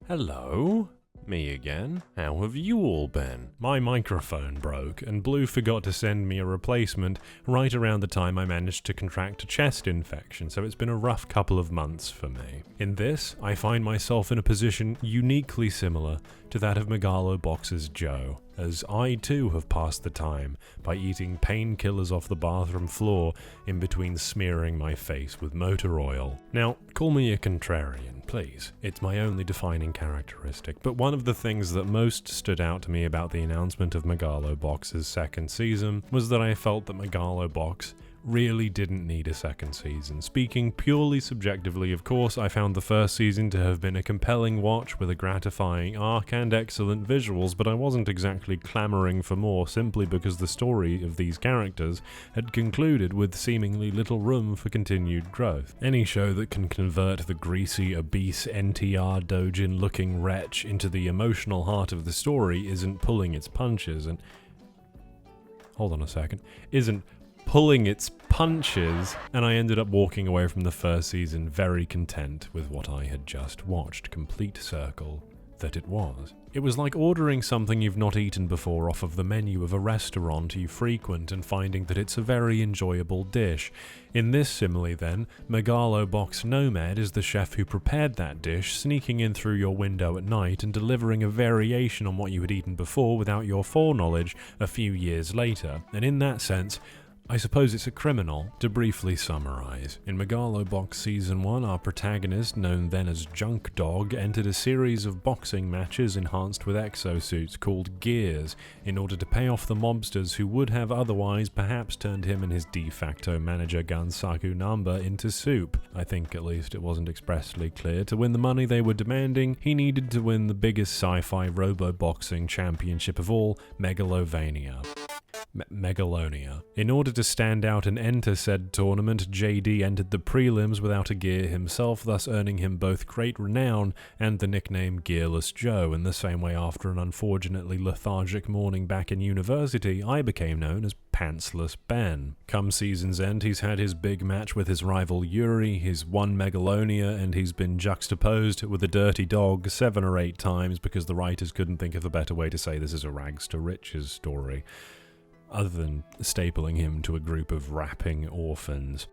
Hello? Me again? How have you all been? My microphone broke, and Blue forgot to send me a replacement right around the time I managed to contract a chest infection, so it's been a rough couple of months for me. In this, I find myself in a position uniquely similar to that of Megalo Box's Joe, as I too have passed the time by eating painkillers off the bathroom floor in between smearing my face with motor oil. Now, call me a contrarian, please. It's my only defining characteristic, but one of the things that most stood out to me about the announcement of Megalo Box's second season was that I felt that Megalo Box really didn't need a second season. Speaking purely subjectively, of course, I found the first season to have been a compelling watch with a gratifying arc and excellent visuals, but I wasn't exactly clamoring for more simply because the story of these characters had concluded with seemingly little room for continued growth. Any show that can convert the greasy, obese NTR Dojin-looking wretch into the emotional heart of the story isn't pulling its punches and... Hold on a second. Isn't pulling its punches, and I ended up walking away from the first season very content with what I had just watched, complete circle that it was. It was like ordering something you've not eaten before off of the menu of a restaurant you frequent and finding that it's a very enjoyable dish. In this simile then, Megalo Box NOMAD is the chef who prepared that dish, sneaking in through your window at night and delivering a variation on what you had eaten before without your foreknowledge a few years later, and in that sense, I suppose it's a criminal. To briefly summarize, in Megalo Box Season 1, our protagonist, known then as Junk Dog, entered a series of boxing matches enhanced with exosuits called Gears, in order to pay off the mobsters who would have otherwise perhaps turned him and his de facto manager Gansaku Namba into soup. I think at least it wasn't expressly clear. To win the money they were demanding, he needed to win the biggest sci-fi robo-boxing championship of all, Megalonia. In order to stand out and enter said tournament, JD entered the prelims without a gear himself, thus earning him both great renown and the nickname Gearless Joe. In the same way, after an unfortunately lethargic morning back in university, I became known as Pantsless Ben. Come season's end, he's had his big match with his rival Yuri, he's won Megalonia, and he's been juxtaposed with a dirty dog 7 or 8 times because the writers couldn't think of a better way to say this is a rags to riches story, other than stapling him to a group of rapping orphans.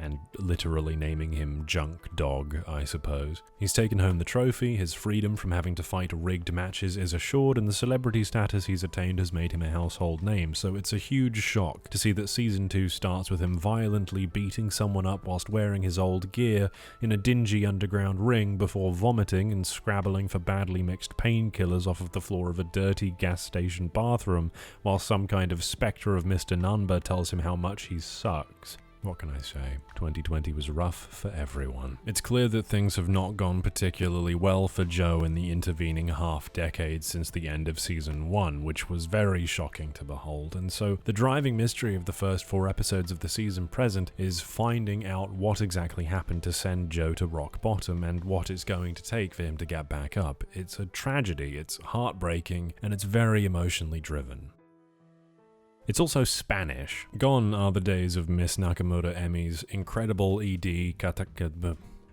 And literally naming him Junk Dog, I suppose. He's taken home the trophy, his freedom from having to fight rigged matches is assured, and the celebrity status he's attained has made him a household name, so it's a huge shock to see that Season 2 starts with him violently beating someone up whilst wearing his old gear in a dingy underground ring before vomiting and scrabbling for badly mixed painkillers off of the floor of a dirty gas station bathroom, while some kind of spectre of Mr. Nunba tells him how much he sucks. What can I say? 2020 was rough for everyone. It's clear that things have not gone particularly well for Joe in the intervening half-decade since the end of Season 1, which was very shocking to behold, and so the driving mystery of the first 4 episodes of the season present is finding out what exactly happened to send Joe to rock bottom and what it's going to take for him to get back up. It's a tragedy, it's heartbreaking, and it's very emotionally driven. It's also Spanish. Gone are the days of Miss Nakamura Emi's incredible ED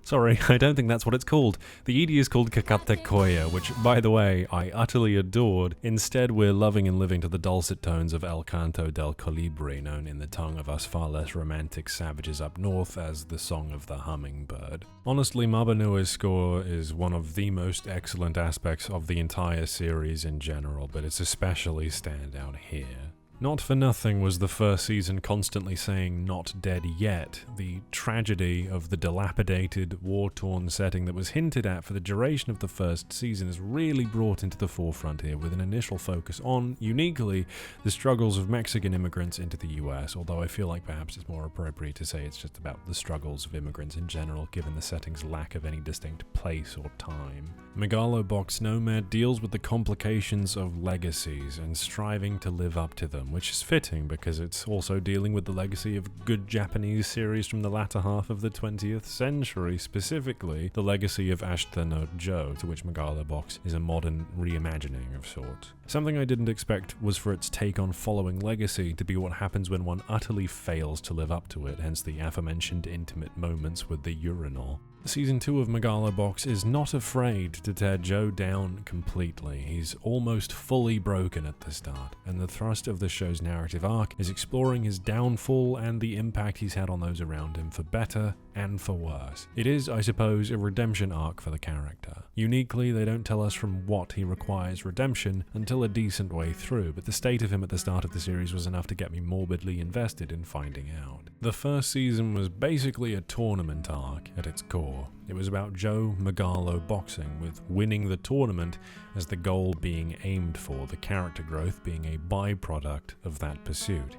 Sorry, I don't think that's what it's called. The ED is called Kakatekoya, which, by the way, I utterly adored. Instead, we're loving and living to the dulcet tones of El Canto del Colibri, known in the tongue of us far less romantic savages up north as the Song of the Hummingbird. Honestly, Mabanue's score is one of the most excellent aspects of the entire series in general, but it's especially standout here. Not for nothing was the first season constantly saying "not dead yet." The tragedy of the dilapidated, war-torn setting that was hinted at for the duration of the first season is really brought into the forefront here, with an initial focus on, uniquely, the struggles of Mexican immigrants into the US, although I feel like perhaps it's more appropriate to say it's just about the struggles of immigrants in general, given the setting's lack of any distinct place or time. Megalo Box NOMAD deals with the complications of legacies and striving to live up to them, which is fitting because it's also dealing with the legacy of good Japanese series from the latter half of the 20th century, specifically the legacy of Ashita no Joe, to which Megalo Box is a modern reimagining of sorts. Something I didn't expect was for its take on following legacy to be what happens when one utterly fails to live up to it, hence the aforementioned intimate moments with the urinal. Season 2 of Megalobox is not afraid to tear Joe down completely. He's almost fully broken at the start, and the thrust of the show's narrative arc is exploring his downfall and the impact he's had on those around him, for better and for worse. It is, I suppose, a redemption arc for the character. Uniquely, they don't tell us from what he requires redemption until a decent way through, but the state of him at the start of the series was enough to get me morbidly invested in finding out. The first season was basically a tournament arc at its core. It was about Joe Megalo boxing, with winning the tournament as the goal being aimed for, the character growth being a byproduct of that pursuit.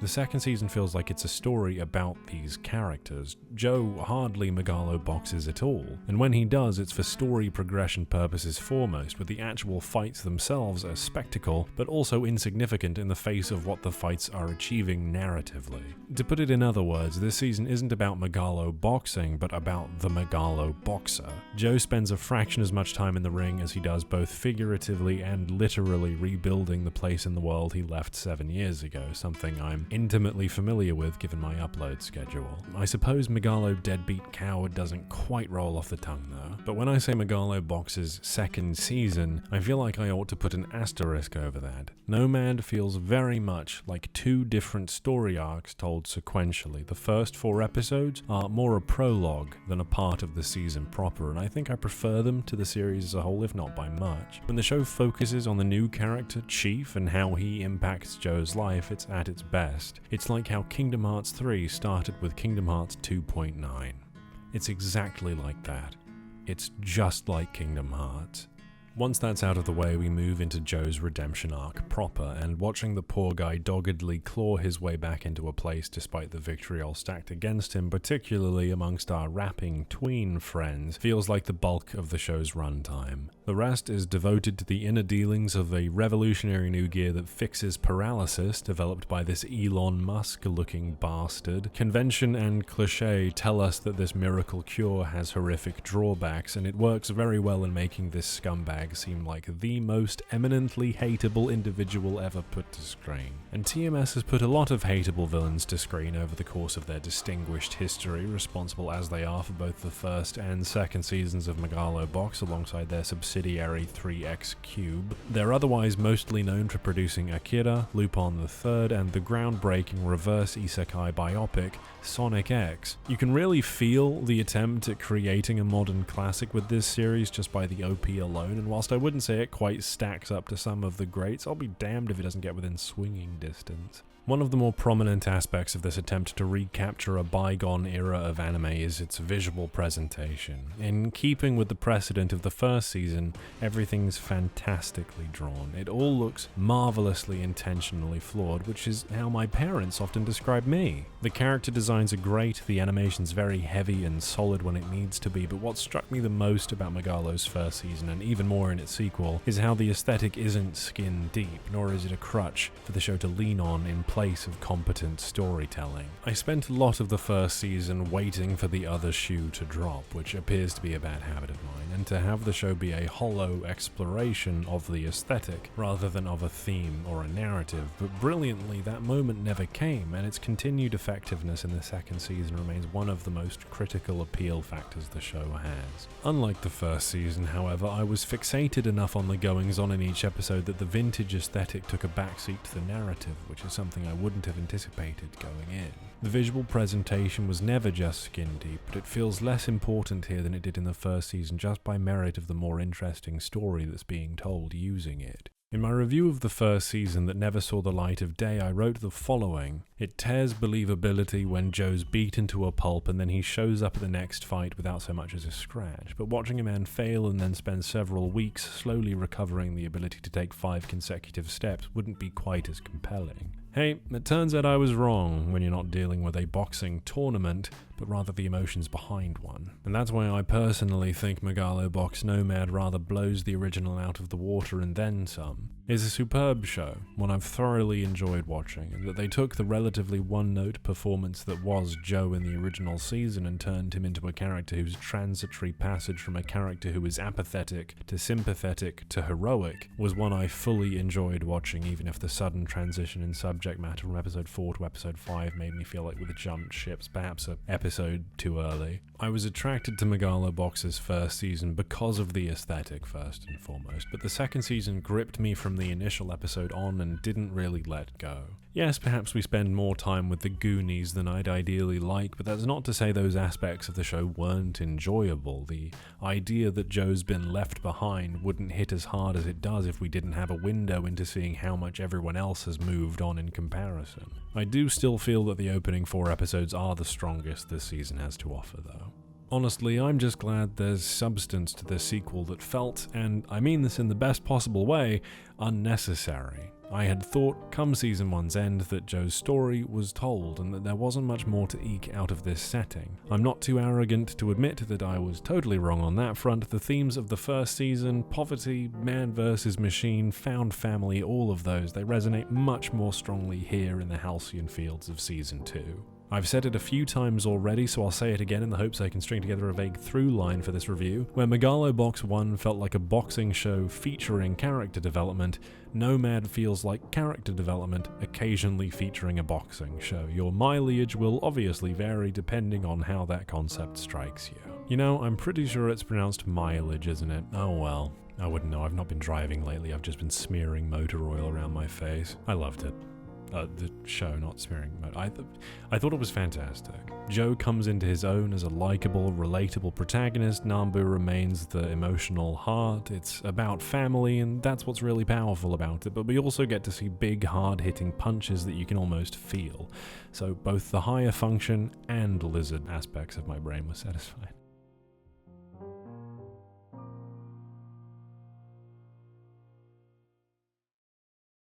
The second season feels like it's a story about these characters. Joe hardly Megalo boxes at all, and when he does, it's for story progression purposes foremost, with the actual fights themselves a spectacle, but also insignificant in the face of what the fights are achieving narratively. To put it in other words, this season isn't about Megalo boxing, but about the Megalo boxer. Joe spends a fraction as much time in the ring as he does both figuratively and literally rebuilding the place in the world he left 7 years ago, something I'm intimately familiar with given my upload schedule. I suppose Megalo Deadbeat Coward doesn't quite roll off the tongue though, but when I say Megalobox's second season, I feel like I ought to put an asterisk over that. NOMAD feels very much like two different story arcs told sequentially. The first 4 episodes are more a prologue than a part of the season proper, and I think I prefer them to the series as a whole, if not by much. When the show focuses on the new character, Chief, and how he impacts Joe's life, it's at its best. It's like how Kingdom Hearts 3 started with Kingdom Hearts 2.9. It's exactly like that. It's just like Kingdom Hearts. Once that's out of the way, we move into Joe's redemption arc proper, and watching the poor guy doggedly claw his way back into a place despite the vitriol stacked against him, particularly amongst our rapping tween friends, feels like the bulk of the show's runtime. The rest is devoted to the inner dealings of a revolutionary new gear that fixes paralysis developed by this Elon Musk-looking bastard. Convention and cliché tell us that this miracle cure has horrific drawbacks, and it works very well in making this scumbag seem like the most eminently hateable individual ever put to screen. And TMS has put a lot of hateable villains to screen over the course of their distinguished history, responsible as they are for both the first and second seasons of Megalobox alongside their subsidiary 3X Cube. They're otherwise mostly known for producing Akira, Lupin III, and the groundbreaking reverse isekai biopic Sonic X. You can really feel the attempt at creating a modern classic with this series just by the OP alone, and whilst I wouldn't say it quite stacks up to some of the greats, I'll be damned if it doesn't get within swinging distance. One of the more prominent aspects of this attempt to recapture a bygone era of anime is its visual presentation. In keeping with the precedent of the first season, everything's fantastically drawn. It all looks marvelously intentionally flawed, which is how my parents often describe me. The character designs are great, the animation's very heavy and solid when it needs to be, but what struck me the most about Megalo's first season, and even more in its sequel, is how the aesthetic isn't skin deep, nor is it a crutch for the show to lean on in place of competent storytelling. I spent a lot of the first season waiting for the other shoe to drop, which appears to be a bad habit of mine, and to have the show be a hollow exploration of the aesthetic rather than of a theme or a narrative, but brilliantly that moment never came, and its continued effectiveness in the second season remains one of the most critical appeal factors the show has. Unlike the first season, however, I was fixated enough on the goings-on in each episode that the vintage aesthetic took a backseat to the narrative, which is something I wouldn't have anticipated going in. The visual presentation was never just skin deep, but it feels less important here than it did in the first season just by merit of the more interesting story that's being told using it. In my review of the first season that never saw the light of day, I wrote the following: "It tears believability when Joe's beaten to a pulp and then he shows up at the next fight without so much as a scratch, but watching a man fail and then spend several weeks slowly recovering the ability to take 5 consecutive steps wouldn't be quite as compelling." Hey, it turns out I was wrong when you're not dealing with a boxing tournament, but rather the emotions behind one. And that's why I personally think Megalobox NOMAD rather blows the original out of the water and then some. It's a superb show, one I've thoroughly enjoyed watching, and that they took the relatively one-note performance that was Joe in the original season and turned him into a character whose transitory passage from a character who is apathetic to sympathetic to heroic was one I fully enjoyed watching, even if the sudden transition in subject matter from episode 4 to episode 5 made me feel like we'd jumped ships, perhaps an episode too early. I was attracted to Megalo Box's first season because of the aesthetic first and foremost, but the second season gripped me from the initial episode on and didn't really let go. Yes, perhaps we spend more time with the Goonies than I'd ideally like, but that's not to say those aspects of the show weren't enjoyable. The idea that Joe's been left behind wouldn't hit as hard as it does if we didn't have a window into seeing how much everyone else has moved on in comparison. I do still feel that the opening 4 episodes are the strongest this season has to offer, though. Honestly, I'm just glad there's substance to this sequel that felt, and I mean this in the best possible way, unnecessary. I had thought, come season 1's end, that Joe's story was told and that there wasn't much more to eke out of this setting. I'm not too arrogant to admit that I was totally wrong on that front. The themes of the first season, poverty, man versus machine, found family, all of those, they resonate much more strongly here in the halcyon fields of season 2. I've said it a few times already, so I'll say it again in the hopes I can string together a vague through line for this review. Where Megalo Box 1 felt like a boxing show featuring character development, NOMAD feels like character development occasionally featuring a boxing show. Your mileage will obviously vary depending on how that concept strikes you. You know, I'm pretty sure it's pronounced mileage, isn't it? Oh well. I wouldn't know, I've not been driving lately, I've just been smearing motor oil around my face. I loved it. The show, not smearing mode. I thought it was fantastic. Joe comes into his own as a likable, relatable protagonist. Nambu remains the emotional heart. It's about family, and that's what's really powerful about it. But we also get to see big, hard-hitting punches that you can almost feel. So both the higher function and lizard aspects of my brain were satisfied.